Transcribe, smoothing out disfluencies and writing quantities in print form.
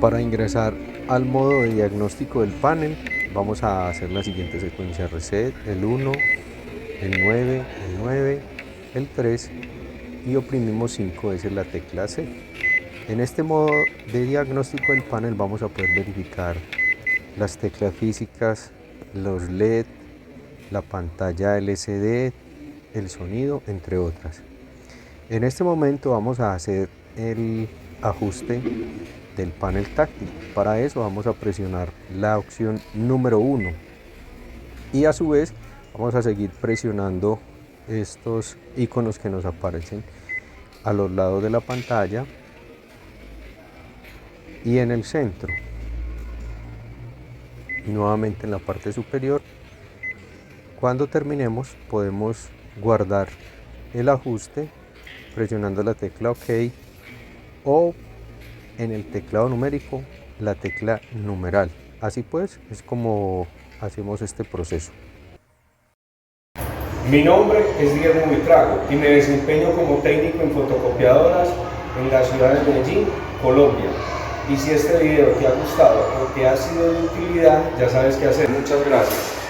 Para ingresar al modo de diagnóstico del panel, vamos a hacer la siguiente secuencia: reset, el 1, el 9, el 9, el 3 y oprimimos 5 veces la tecla C. En este modo de diagnóstico del panel vamos a poder verificar las teclas físicas, los LED, la pantalla LCD, el sonido, entre otras. En este momento vamos a hacer el ajuste del panel táctil. Para eso vamos a presionar la opción número 1 y a su vez vamos a seguir presionando estos iconos que nos aparecen a los lados de la pantalla y en el centro. Nuevamente en la parte superior. Cuando terminemos podemos guardar el ajuste presionando la tecla OK o en el teclado numérico la tecla numeral. Así pues es como hacemos este proceso. Mi nombre es Guillermo Buitrago y me desempeño como técnico en fotocopiadoras en la ciudad de Medellín, Colombia. Y si este video te ha gustado o te ha sido de utilidad, ya sabes qué hacer. Muchas gracias.